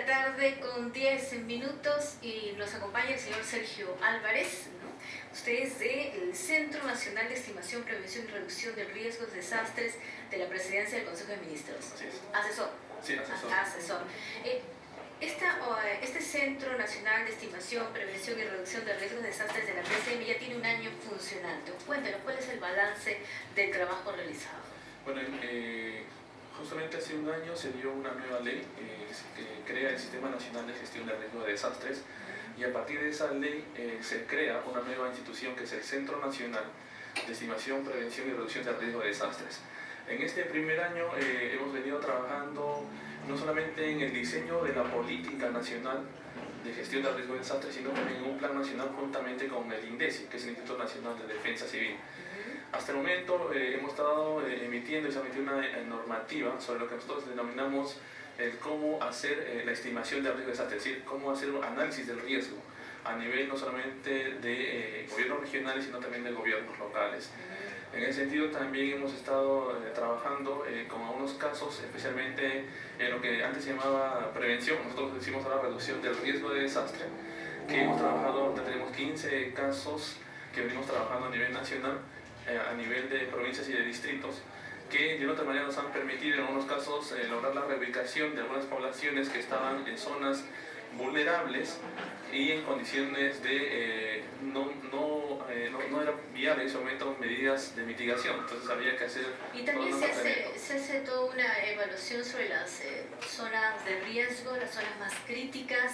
la tarde con 10 minutos y nos acompaña el señor Sergio Álvarez, ¿no? Usted es del Centro Nacional de Estimación, Prevención y Reducción de Riesgos de Desastres de la Presidencia del Consejo de Ministros. Así es. Asesor. Sí, asesor. Asesor. Este Centro Nacional de Estimación, Prevención y Reducción de Riesgos de Desastres de la PCM ya tiene un año funcionando. Cuéntanos, ¿cuál es el balance del trabajo realizado? Bueno, justamente hace un año se dio una nueva ley que crea el Sistema Nacional de Gestión de Riesgos de Desastres, y a partir de esa ley se crea una nueva institución que es el Centro Nacional de Estimación, Prevención y Reducción de Riesgos de Desastres. En este primer año hemos venido trabajando no solamente en el diseño de la política nacional de gestión de riesgos de desastres, sino también en un plan nacional juntamente con el INDECI, que es el Instituto Nacional de Defensa Civil. Hasta el momento hemos estado emitiendo y se ha emitido una normativa sobre lo que nosotros denominamos cómo hacer la estimación de riesgos de desastres, es decir, cómo hacer un análisis del riesgo a nivel no solamente de gobiernos regionales, sino también de gobiernos locales. En ese sentido también hemos estado trabajando con algunos casos, especialmente en lo que antes se llamaba prevención, nosotros decimos ahora reducción del riesgo de desastre, que hemos trabajado, tenemos 15 casos que venimos trabajando a nivel nacional, a nivel de provincias y de distritos, que de otra manera nos han permitido en algunos casos lograr la reubicación de algunas poblaciones que estaban en zonas vulnerables y en condiciones de no era viable en ese momento medidas de mitigación, entonces había que hacer. Y también se hace toda una evaluación sobre las zonas de riesgo, las zonas más críticas.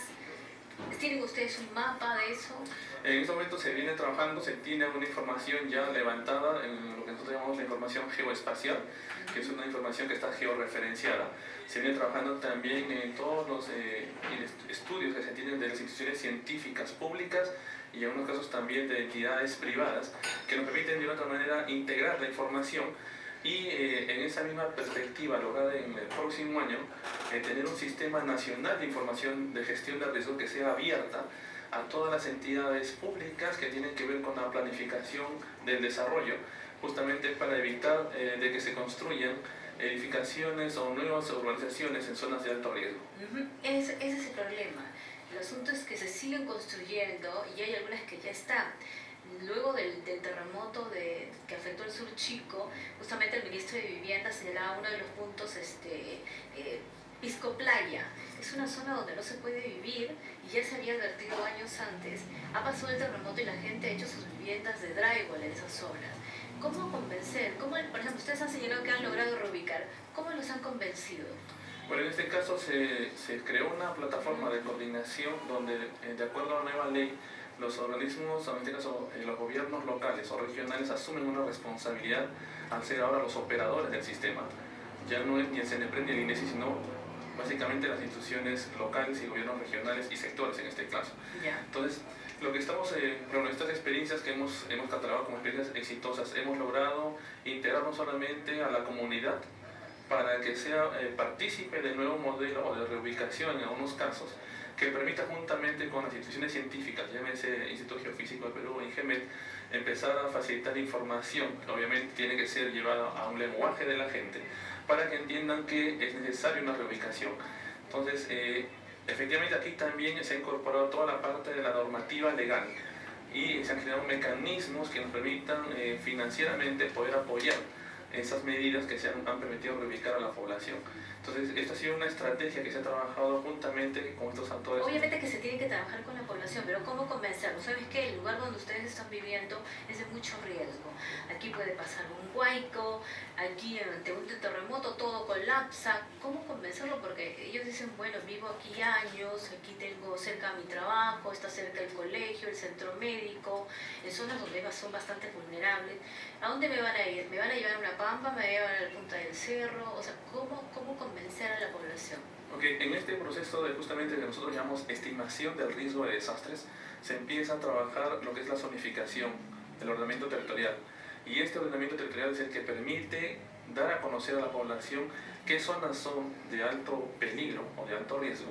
¿Tienen ustedes un mapa de eso? En este momento se viene trabajando, se tiene una información ya levantada en lo que nosotros llamamos la información geoespacial, que es una información que está georreferenciada. Se viene trabajando también en todos los estudios que se tienen de las instituciones científicas públicas y en algunos casos también de entidades privadas, que nos permiten de otra manera integrar la información y en esa misma perspectiva, lograr en el próximo año tener un sistema nacional de información de gestión de riesgos que sea abierta a todas las entidades públicas que tienen que ver con la planificación del desarrollo, justamente para evitar de que se construyan edificaciones o nuevas urbanizaciones en zonas de alto riesgo. Ese es el problema. El asunto es que se siguen construyendo y hay algunas que ya están. Luego del terremoto que afectó el sur Chico, justamente el ministro de Vivienda señalaba uno de los puntos, Pisco Playa. Es una zona donde no se puede vivir y ya se había advertido años antes. Ha pasado el terremoto y la gente ha hecho sus viviendas de drywall en esas zonas. ¿Cómo convencer? Por ejemplo, ustedes han señalado que han logrado reubicar. ¿Cómo los han convencido? Bueno, en este caso se creó una plataforma de coordinación donde, de acuerdo a la nueva ley, los organismos, en este caso los gobiernos locales o regionales, asumen una responsabilidad al ser ahora los operadores del sistema. Ya no es ni el CNPRED ni el INDECI, sino básicamente las instituciones locales y gobiernos regionales y sectores en este caso. Entonces, lo que estamos, con estas experiencias que hemos catalogado como experiencias exitosas, hemos logrado integrar no solamente a la comunidad para que sea partícipe del nuevo modelo o de reubicación en algunos casos, que permita juntamente con las instituciones científicas, llámese Instituto Geofísico de Perú, INGEMET, empezar a facilitar información, que obviamente tiene que ser llevada a un lenguaje de la gente, para que entiendan que es necesaria una reubicación. Entonces, efectivamente aquí también se ha incorporado toda la parte de la normativa legal y se han generado mecanismos que nos permitan financieramente poder apoyar esas medidas que han permitido reubicar a la población. Entonces, esta ha sido una estrategia que se ha trabajado juntamente con estos actores. Obviamente que se tiene que trabajar con la población, pero ¿cómo convencerlos? ¿Sabes qué? El lugar donde ustedes están viviendo es de mucho riesgo. Aquí puede pasar un huaico, aquí ante un terremoto todo colapsa. ¿Cómo convencerlo? Porque ellos dicen, bueno, vivo aquí años, aquí tengo cerca mi trabajo, está cerca el colegio, el centro médico, en zonas donde son bastante vulnerables. ¿A dónde me van a ir? ¿Me van a llevar a una pampa? ¿Me van a llevar a la punta del cerro? O sea, ¿cómo convencer a la población? En este proceso de justamente que nosotros llamamos estimación del riesgo de desastres, se empieza a trabajar lo que es la zonificación del ordenamiento territorial. Y este ordenamiento territorial es el que permite dar a conocer a la población qué zonas son de alto peligro o de alto riesgo,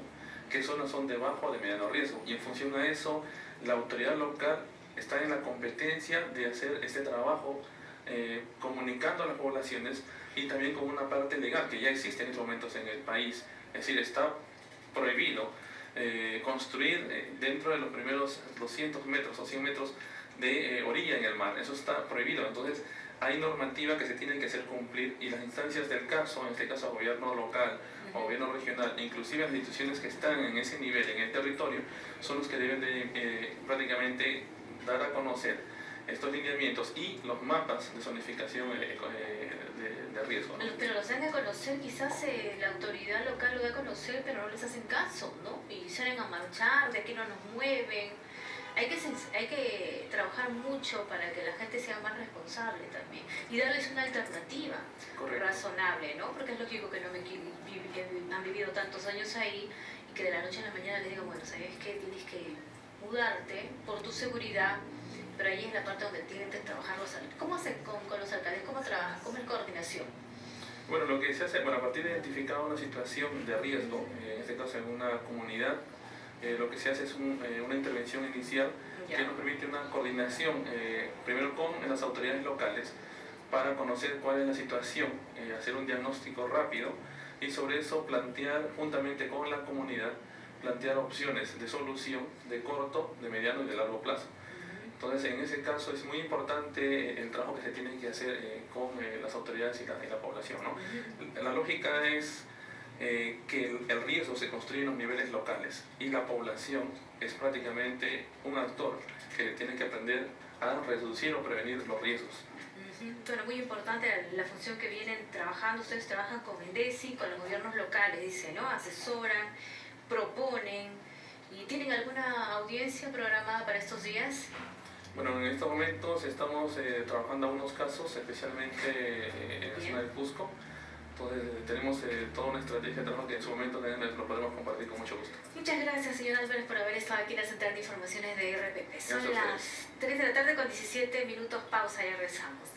qué zonas son de bajo o de mediano riesgo. Y en función a eso, la autoridad local está en la competencia de hacer este trabajo comunicando a las poblaciones y también con una parte legal que ya existe en estos momentos en el país. Es decir, está prohibido construir dentro de los primeros 200 metros o 100 metros de orilla en el mar. Eso está prohibido. Entonces hay normativa que se tiene que hacer cumplir, y las instancias del caso, en este caso gobierno local o gobierno regional, inclusive las instituciones que están en ese nivel, en el territorio, son los que deben de prácticamente dar a conocer estos lineamientos y los mapas de zonificación de riesgo, ¿no? Pero los dan a conocer, quizás la autoridad local lo da a conocer, pero no les hacen caso, ¿no? Y salen a marchar, de aquí no nos mueven. Hay que trabajar mucho para que la gente sea más responsable también y darles una alternativa. Correcto. Razonable, ¿no? Porque es lógico que han vivido tantos años ahí y que de la noche a la mañana les digan, bueno, ¿sabes qué? Tienes que mudarte por tu seguridad, pero ahí es la parte donde tienen que trabajar los alcaldes. ¿Cómo hacen con los alcaldes? ¿Cómo trabajan? ¿Cómo es coordinación? Bueno, lo que se hace, bueno, a partir de identificar una situación de riesgo, en este caso en una comunidad, lo que se hace es una intervención inicial que nos permite una coordinación, primero con las autoridades locales, para conocer cuál es la situación, hacer un diagnóstico rápido y sobre eso plantear, juntamente con la comunidad, plantear opciones de solución de corto, de mediano y de largo plazo. Entonces, en ese caso es muy importante el trabajo que se tiene que hacer con las autoridades y la población, ¿no? La lógica es que el riesgo se construye en los niveles locales y la población es prácticamente un actor que tiene que aprender a reducir o prevenir los riesgos. Bueno, muy importante la función que vienen trabajando. Ustedes trabajan con INDECI, con los gobiernos locales, dice, ¿no? Asesoran, proponen. ¿Y tienen alguna audiencia programada para estos días? Bueno, en estos momentos estamos trabajando algunos casos, especialmente en la zona del Cusco. Entonces tenemos toda una estrategia de trabajo que en su momento lo podemos compartir con mucho gusto. Muchas gracias, señor Álvarez, por haber estado aquí en la Central de Informaciones de RPP. Son las 3 de la tarde con 17 minutos, pausa y regresamos.